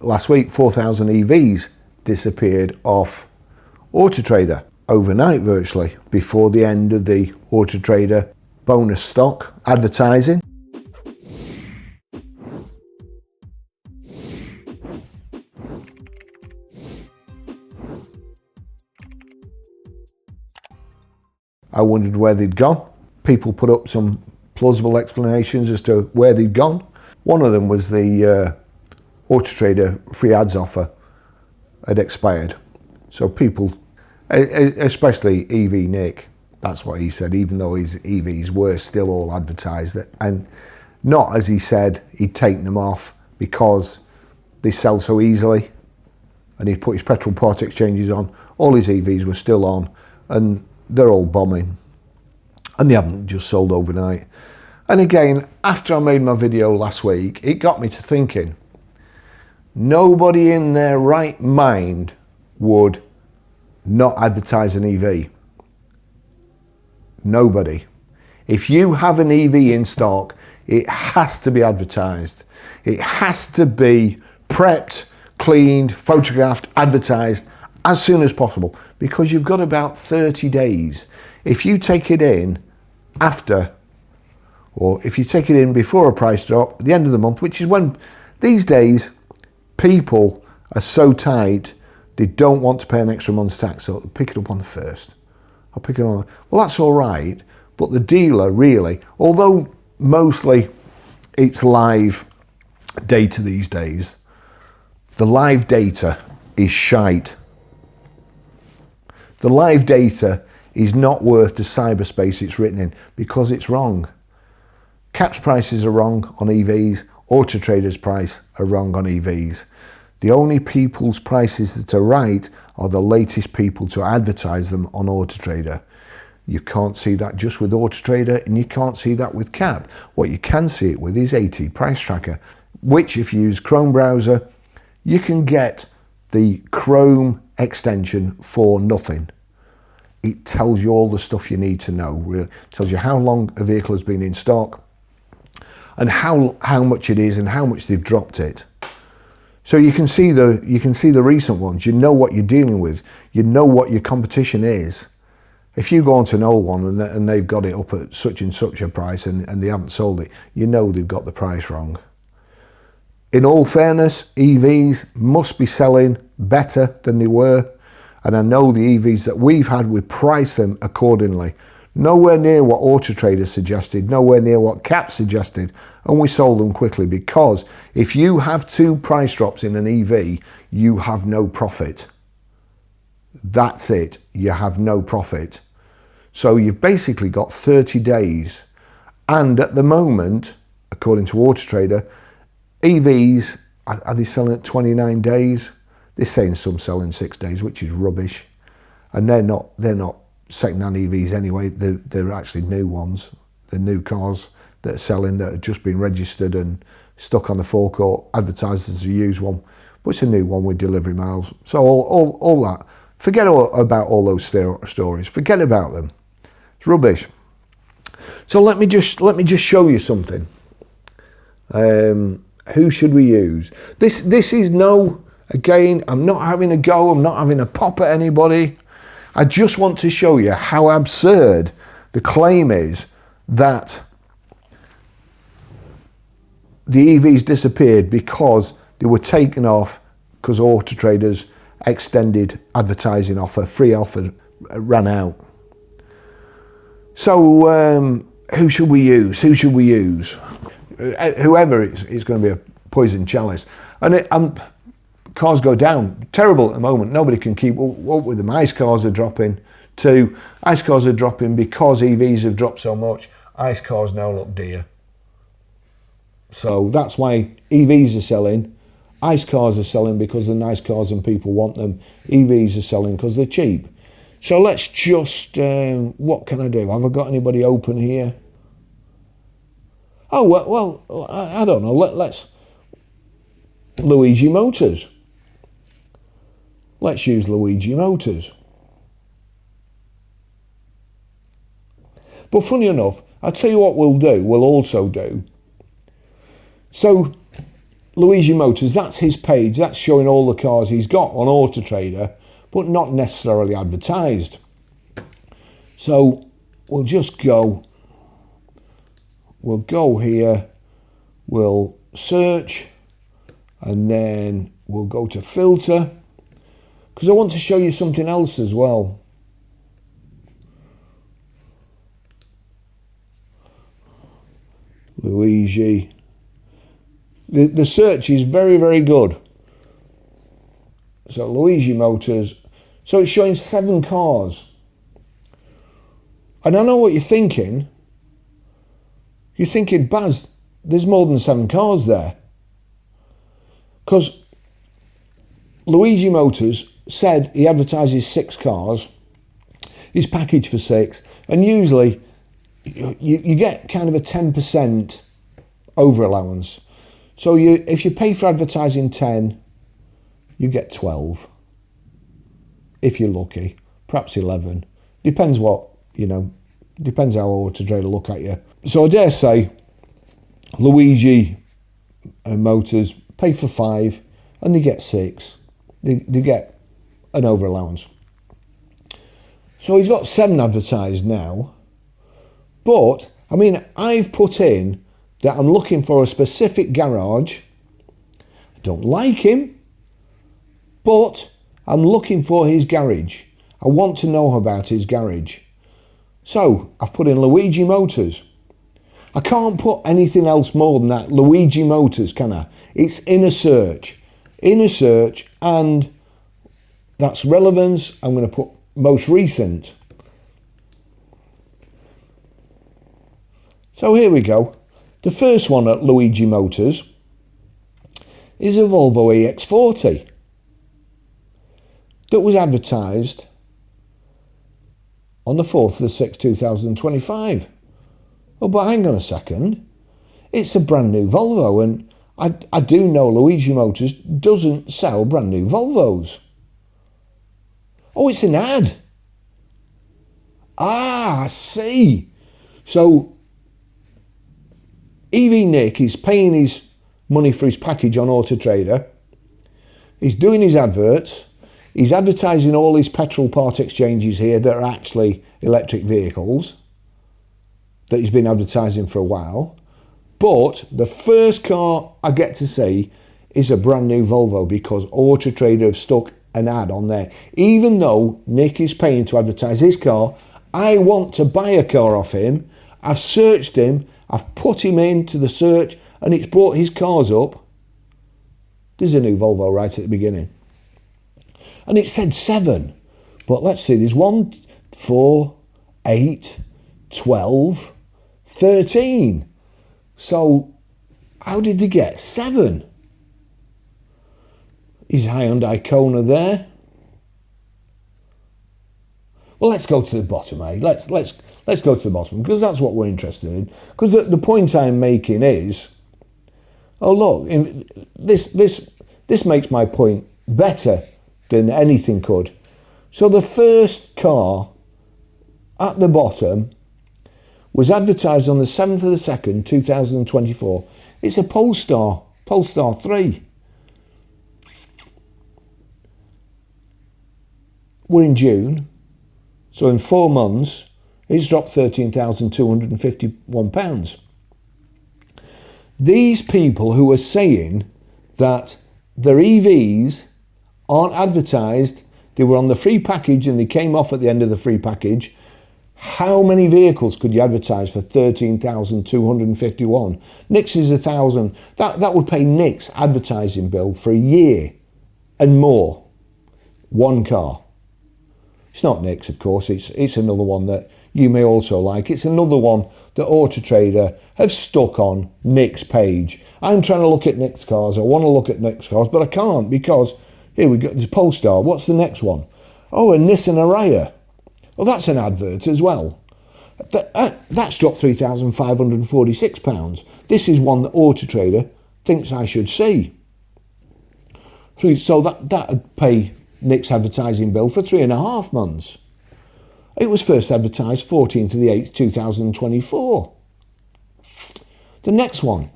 last week 4,000 EVs disappeared off Autotrader overnight virtually before the end of the Autotrader bonus stock advertising. I wondered where they'd gone. People put up some plausible explanations as to where they'd gone. One of them was the Autotrader free ads offer had expired. So people, especially EV Nick, that's what he said, even though his EVs were still all advertised. And not, as he said, he'd taken them off because they sell so easily. And he'd put his petrol part exchanges on. All his EVs were still on. And they're all bombing, and they haven't just sold overnight. And again, after I made my video last week, it got me to thinking, nobody in their right mind would not advertise an EV. Nobody. If you have an EV in stock, it has to be advertised. It has to be prepped, cleaned, photographed, advertised as soon as possible, because you've got about 30 days. If you take it in after, or if you take it in before a price drop at the end of the month, which is when these days people are so tight, they don't want to pay an extra month's tax, so pick it up on the 1st. I'll pick it on, well, that's all right, but the dealer really, although mostly it's live data these days, the live data is shite. The live data is not worth the cyberspace it's written in because it's wrong. Cap's prices are wrong on EVs, Autotrader's price are wrong on EVs. The only people's prices that are right are the latest people to advertise them on Autotrader. You can't see that just with Autotrader, and you can't see that with Cap. What you can see it with is AT Price Tracker, which if you use Chrome browser, you can get the Chrome extension for nothing. It tells you all the stuff you need to know. Really, it tells you how long a vehicle has been in stock and how much it is and how much they've dropped it. So you can see the recent ones. You know what you're dealing with. You know what your competition is. If you go onto an old one and they've got it up at such and such a price and they haven't sold it, you know they've got the price wrong. In all fairness, EVs must be selling better than they were. And I know the EVs that we've had, we price them accordingly. Nowhere near what Autotrader suggested, nowhere near what Cap suggested, and we sold them quickly, because if you have 2 price drops in an EV, you have no profit. That's it, you have no profit. So you've basically got 30 days. And at the moment, according to Autotrader, EVs, are they selling at 29 days? They're saying some sell in 6 days, which is rubbish. And they're not second-hand EVs anyway. They're actually new ones. They're new cars that are selling that have just been registered and stuck on the forecourt, advertised as a used one. But it's a new one with delivery miles. So all that. Forget about all those stories. Forget about them. It's rubbish. So let me just show you something. Who should we use? This is no. Again, I'm not having a go, I'm not having a pop at anybody. I just want to show you how absurd the claim is that the EVs disappeared because they were taken off because Autotrader's extended advertising offer, free offer, ran out. So who should we use? Who should we use? Whoever is going to be a poison chalice. And cars go down. Terrible at the moment. Nobody can keep up with them. ICE cars are dropping too. ICE cars are dropping because EVs have dropped so much. ICE cars now look dear. So that's why EVs are selling. ICE cars are selling because they're nice cars and people want them. EVs are selling because they're cheap. So let's just, what can I do? Have I got anybody open here? Oh, well I don't know. Let's Luigi Motors. Let's use Luigi Motors. But funny enough, I'll tell you what we'll also do. So Luigi Motors, that's his page. That's showing all the cars he's got on Autotrader, but not necessarily advertised. So we'll just go, we'll go here, we'll search, and then we'll go to filter, because I want to show you something else as well. Luigi. The search is very, very good. So Luigi Motors. So it's showing 7 cars. And I know what you're thinking. You're thinking, Baz, there's more than 7 cars there. Because Luigi Motors said he advertises 6 cars. He's packaged for 6. And usually you get kind of a 10% over allowance. So if you pay for advertising 10, you get 12. If you're lucky, perhaps 11. Depends what, depends how Autotrader look at you. So I dare say Luigi Motors pay for 5 and they get 6. They get an over allowance. So he's got 7 advertised now. But, I mean, I've put in that I'm looking for a specific garage. I don't like him, but I'm looking for his garage. I want to know about his garage. So I've put in Luigi Motors. I can't put anything else more than that. Luigi Motors, can I? It's in a search. In a search, and that's relevance. I'm going to put most recent. So here we go. The first one at Luigi Motors is a Volvo EX40 that was advertised on the 4th of the 6th, 2025. Oh, but hang on a second. It's a brand new Volvo, and I do know Luigi Motors doesn't sell brand new Volvos. Oh, it's an ad. Ah, I see. So EV Nick is paying his money for his package on Autotrader. He's doing his adverts. He's advertising all his petrol part exchanges here that are actually electric vehicles that he's been advertising for a while. But the first car I get to see is a brand new Volvo because Autotrader have stuck an ad on there. Even though Nick is paying to advertise his car, I want to buy a car off him. I've searched him. I've put him into the search and it's brought his cars up. There's a new Volvo right at the beginning. And it said 7. But let's see, there's 1, 4, 8, 12, 13. So how did they get 7? Is Hyundai Kona there? Well, let's go to the bottom, eh? Let's go to the bottom, because that's what we're interested in. Because the point I'm making is, oh look, this makes my point better than anything could. So the first car at the bottom was advertised on the 7th of the 2nd, 2024. It's a Polestar 3. We're in June, so in 4 months, it's dropped £13,251. These people who are saying that their EVs aren't advertised, they were on the free package and they came off at the end of the free package. How many vehicles could you advertise for 13,251? Nick's is 1,000. That would pay Nick's advertising bill for a year and more. One car. It's not Nick's, of course. It's another one that you may also like. It's another one that Autotrader have stuck on Nick's page. I'm trying to look at Nick's cars. I want to look at Nick's cars, but I can't because here we go. There's Polestar. What's the next one? Oh, a Nissan Ariya. Well, that's an advert as well. That's dropped £3,546. This is one that Autotrader thinks I should see. So that would pay Nick's advertising bill for 3.5 months. It was first advertised 14th of the 8th, 2024. The next one.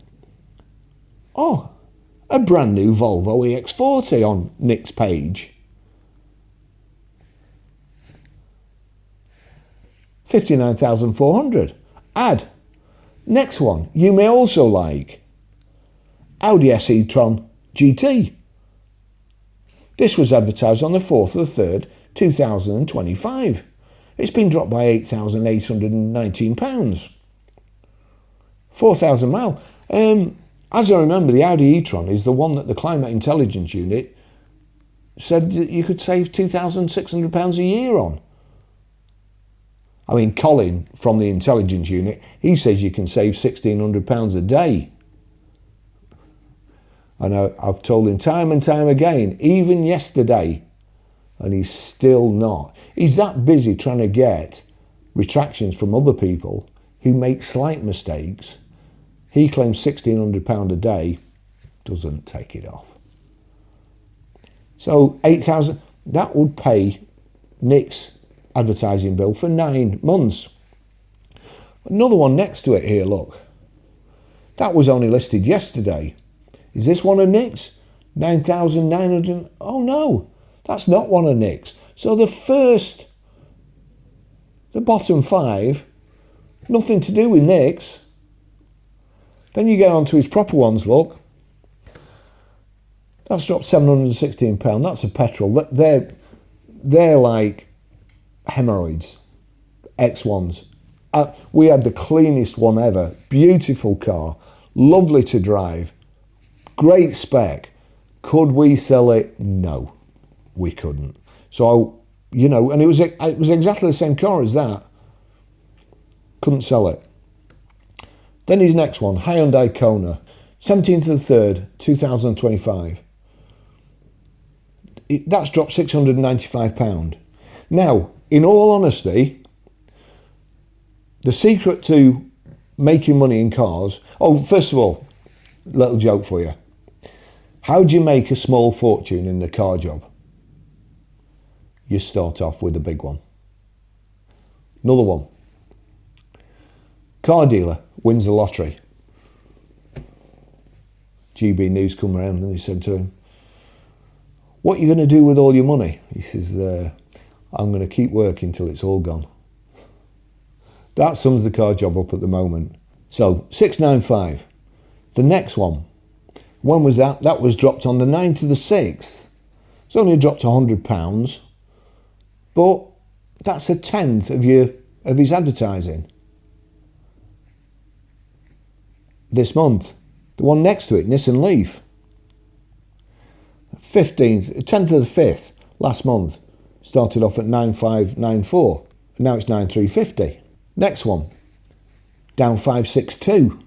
Oh, A brand new Volvo EX40 on Nick's page. 59,400. Add. Next one, you may also like Audi e-tron GT. This was advertised on the 4th of the 3rd, 2025. It's been dropped by £8,819. 4,000 mile. As I remember, the Audi e-tron is the one that the Climate Intelligence Unit said that you could save £2,600 a year on. I mean, Colin from the Intelligence Unit, he says you can save £1,600 a day. And I've told him time and time again, even yesterday, and he's still not. He's that busy trying to get retractions from other people who make slight mistakes. He claims £1,600 a day, doesn't take it off. So 8,000, that would pay Nick's advertising bill for 9 months. Another one next to it here, look. That was only listed yesterday. Is this one of Nick's? 9,900. Oh no, that's not one of Nick's. So the bottom 5, nothing to do with Nick's. Then you get on to his proper ones, look. That's dropped £716. That's a petrol. They're like hemorrhoids. X1s. We had the cleanest one ever. Beautiful car. Lovely to drive. Great spec. Could we sell it? No, we couldn't. So, you know, and it was exactly the same car as that. Couldn't sell it. Then his next one, Hyundai Kona, 17th of the 3rd, 2025. That's dropped £695. Now, in all honesty, the secret to making money in cars... Oh, first of all, little joke for you. How do you make a small fortune in the car job? You start off with a big one. Another one. Car dealer wins the lottery. GB News come around and they said to him, "What are you going to do with all your money?" He says, "I'm going to keep working till it's all gone." That sums the car job up at the moment. So 695. The next one. When was that? That was dropped on the 9th of the 6th. It's only dropped £100, but that's a tenth of his advertising. This month. The one next to it, Nissan Leaf. 10th of the 5th, last month, started off at 9594, and now it's 9350. Next one, down 562.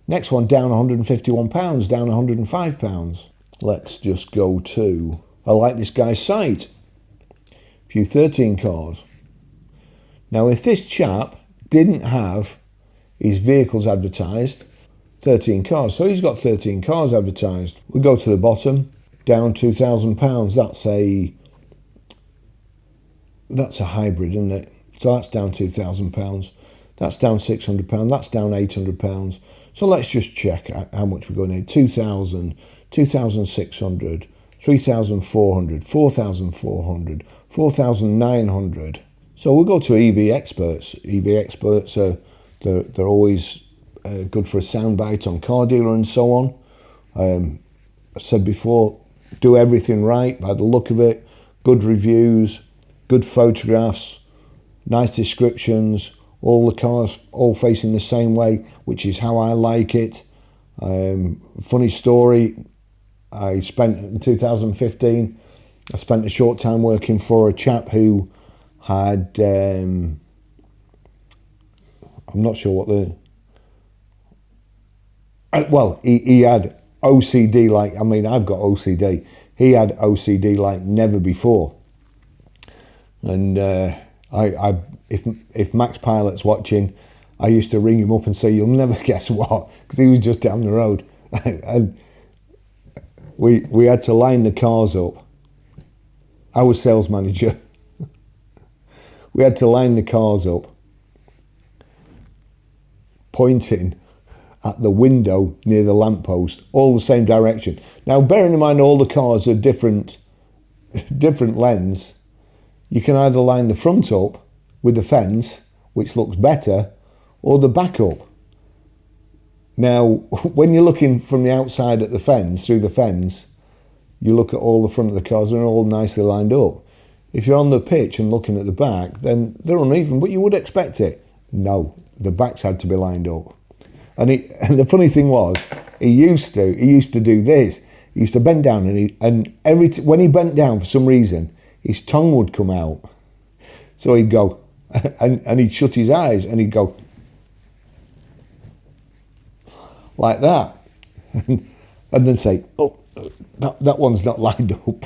Next one, down £151, down £105. Let's just go to, I like this guy's site. View 13 cars. Now, if this chap didn't have his vehicles advertised, 13 cars, so he's got 13 cars advertised. We go to the bottom, down £2,000. That's a hybrid, isn't it? So that's down £2,000. That's down £600. That's down £800. So let's just check how much we're going to need. 2,000, 2,600, 3,400, 4,400, 4,900. So we'll go to EV Experts. EV Experts are they're always good for a soundbite on Car Dealer and so on. I said before, do everything right by the look of it. Good reviews, good photographs, nice descriptions. All the cars all facing the same way, which is how I like it. Funny story, I spent in 2015, I spent a short time working for a chap who had, I'm not sure what he had OCD like, I mean, I've got OCD. He had OCD like never before. And if Max Pilot's watching, I used to ring him up and say, "You'll never guess what," because he was just down the road. And we had to line the cars up. I was sales manager. We had to line the cars up, pointing at the window near the lamppost, all the same direction. Now, bearing in mind all the cars are different lengths, you can either line the front up with the fence, which looks better, or the back up. Now, when you're looking from the outside at the fence, through the fence, you look at all the front of the cars and they're all nicely lined up. If you're on the pitch and looking at the back, then they're uneven, but you would expect it. No, the backs had to be lined up. And the funny thing was, he used to do this. He used to bend down, when he bent down for some reason, his tongue would come out. So he'd go, and he'd shut his eyes, and he'd go like that, and then say, "Oh, that one's not lined up,"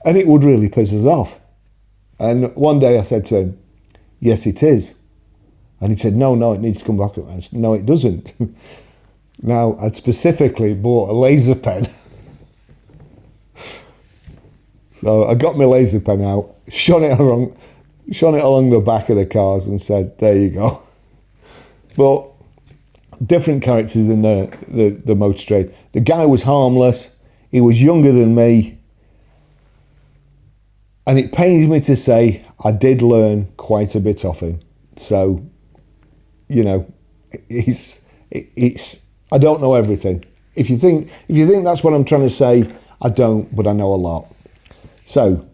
and it would really piss us off. And one day I said to him, "Yes, it is," and he said, "No, it needs to come back." I said, "No, it doesn't." Now, I'd specifically bought a laser pen. So I got my laser pen out, shone it along the back of the cars and said, "There you go." But different characters in the motor trade. The guy was harmless. He was younger than me. And it pains me to say I did learn quite a bit off him. So, you know, I don't know everything. If you think that's what I'm trying to say, I don't, but I know a lot. So,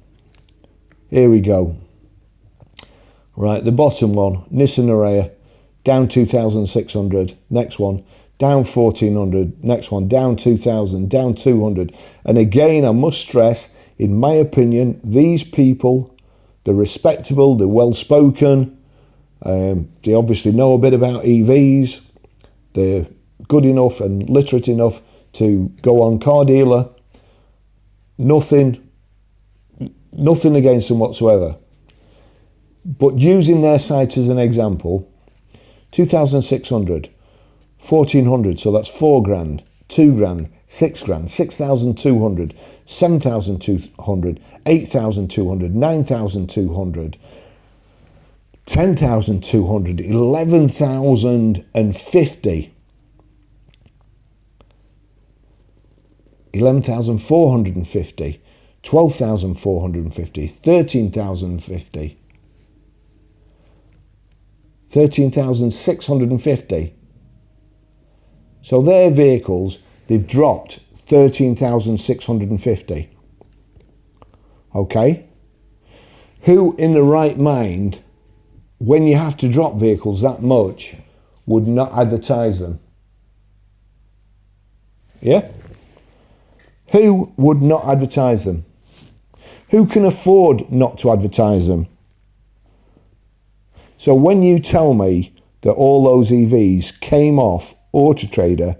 here we go. Right, the bottom one, Nissan Araya, down 2,600. Next one, down 1,400. Next one, down 2,000, down 200. And again, I must stress, in my opinion, these people, they're respectable, they're well-spoken, they obviously know a bit about EVs, they're good enough and literate enough to go on Car Dealer. Nothing against them whatsoever. But using their site as an example, 2,600, 1,400, so that's 4 grand, 2 grand, 6 grand, 6,200, 7,200, 8,200, 9,200, 10,200, 11,050, 11,450, 12,450, 13,050, 13,650. So their vehicles, they've dropped 13,650. Okay? Who in the right mind, when you have to drop vehicles that much, would not advertise them? Yeah? Who would not advertise them? Who can afford not to advertise them? So when you tell me that all those EVs came off Autotrader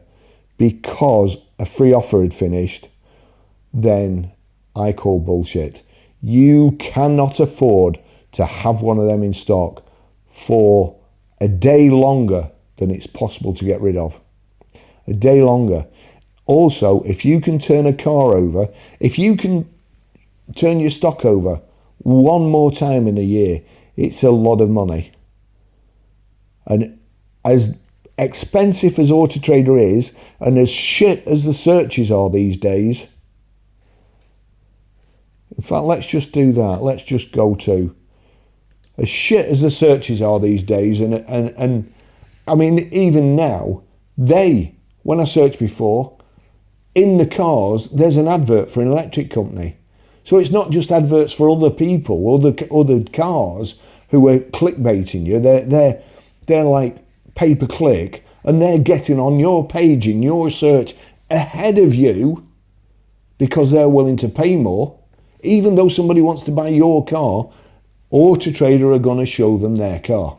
because a free offer had finished, then I call bullshit. You cannot afford to have one of them in stock for a day longer than it's possible to get rid of. A day longer. Also, if you can turn a car over, if you can turn your stock over one more time in a year, it's a lot of money. And as expensive as Autotrader is, and as shit as the searches are these days, in fact, let's just do that. Let's just go to, as shit as the searches are these days, and I mean, even now, when I searched before, in the cars, there's an advert for an electric company. So it's not just adverts for other people, other cars who are clickbaiting you. They're like pay-per-click, and they're getting on your page in your search ahead of you because they're willing to pay more. Even though somebody wants to buy your car, Autotrader are going to show them their car.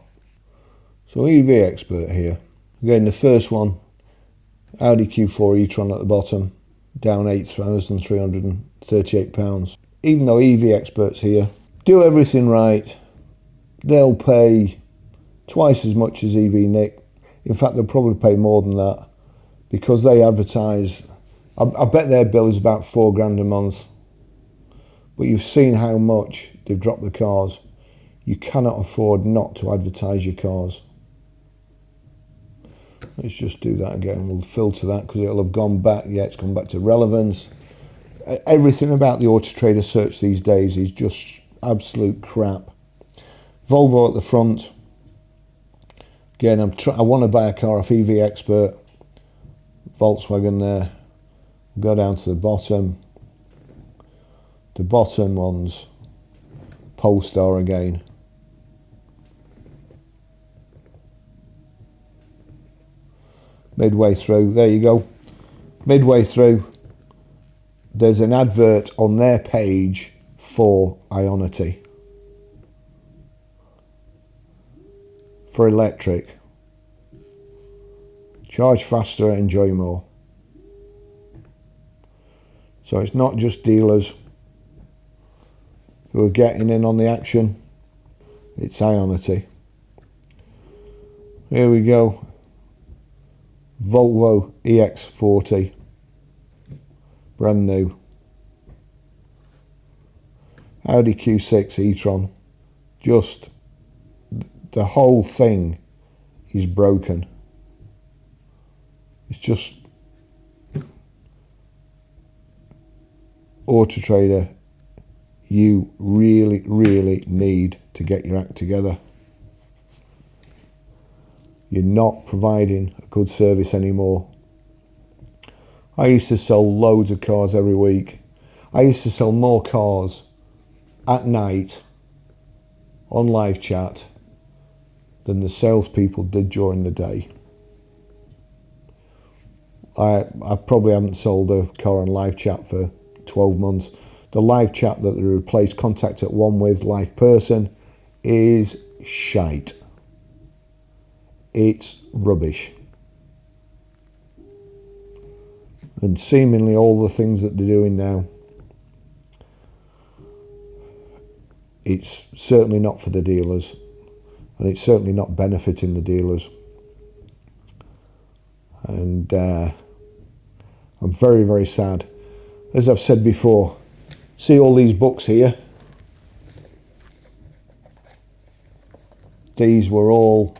So EV expert here. Again, the first one, Audi Q4 e-tron at the bottom, down £8,338. Even though EV experts here do everything right, they'll pay twice as much as EV Nick. In fact, they'll probably pay more than that because they advertise. I bet their bill is about 4 grand a month. But you've seen how much they've dropped the cars. You cannot afford not to advertise your cars. Let's just do that again. We'll filter that because it'll have gone back. Yeah, it's gone back to relevance. Everything about the Autotrader search these days is just absolute crap. Volvo at the front. Again, I want to buy a car off EV Expert. Volkswagen there. Go down to the bottom. The bottom ones. Polestar again. Midway through, there you go. Midway through, there's an advert on their page for Ionity. For electric. Charge faster, enjoy more. So it's not just dealers who are getting in on the action. It's Ionity. Here we go. Volvo EX40. Brand new. Audi Q6 e-tron. Just the whole thing is broken. It's just Autotrader, you really, really need to get your act together. You're not providing a good service anymore. I used to sell loads of cars every week. I used to sell more cars at night on live chat than the salespeople did during the day. I probably haven't sold a car on live chat for 12 months. The live chat that they replaced contact at one with live person is shite. It's rubbish. And seemingly all the things that they're doing now, it's certainly not for the dealers, and it's certainly not benefiting the dealers. And I'm very, very sad. As I've said before, see all these books here? These were all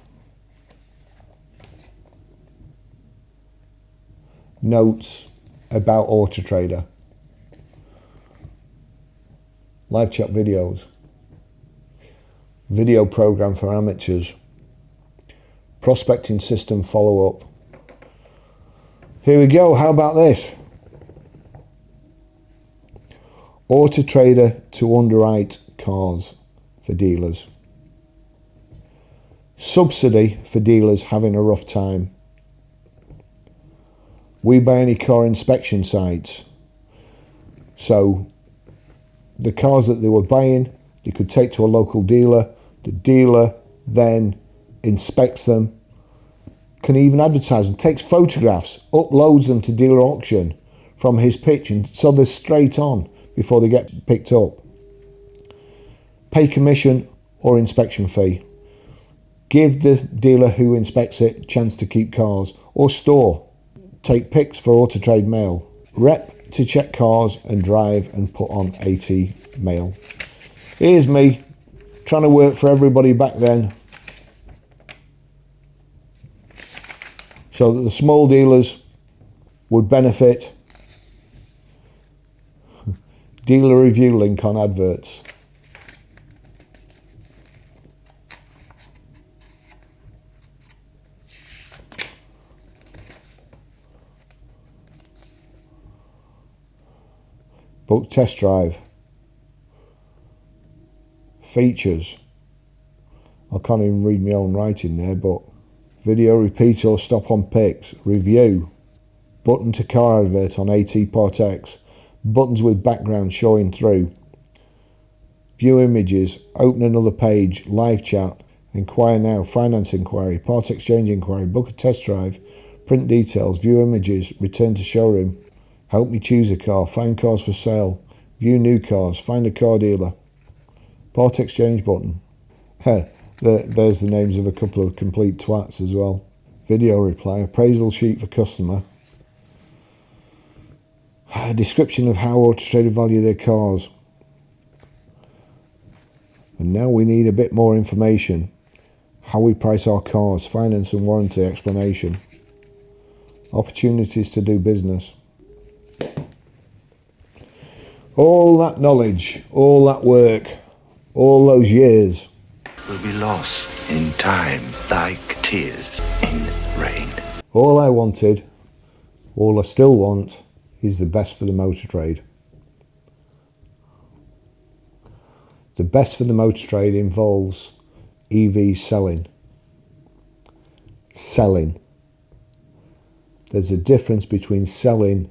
notes about Autotrader. Live chat videos. Video program for amateurs. Prospecting system follow-up. Here we go, how about this? Autotrader to underwrite cars for dealers. Subsidy for dealers having a rough time. We buy any car inspection sites. So the cars that they were buying, they could take to a local dealer. The dealer then inspects them, can even advertise them, takes photographs, uploads them to dealer auction from his pitch, and so they're straight on before they get picked up. Pay commission or inspection fee. Give the dealer who inspects it a chance to keep cars, or store. Take pics for Autotrade mail. Rep to check cars and drive and put on AT mail. Here's me trying to work for everybody back then, so that the small dealers would benefit. Dealer review link on adverts. Book test drive. Features. I can't even read my own writing there, but video repeat or stop on pics. Review. Button to car advert on AT Part X. Buttons with background showing through. View images. Open another page. Live chat. Inquire now. Finance inquiry. Part exchange inquiry. Book a test drive. Print details. View images. Return to showroom. Help me choose a car. Find cars for sale. View new cars. Find a car dealer. Part exchange button. There's the names of a couple of complete twats as well. Video reply. Appraisal sheet for customer. A description of how Autotrader value their cars. And now we need a bit more information. How we price our cars. Finance and warranty explanation. opportunities to do business. All that knowledge, all that work, all those years will be lost in time like tears in rain. All I wanted, all I still want, is the best for the motor trade. The best for the motor trade involves EV selling. Selling. There's a difference between selling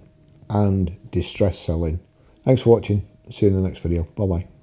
and distress selling. Thanks for watching. See you in the next video. Bye bye.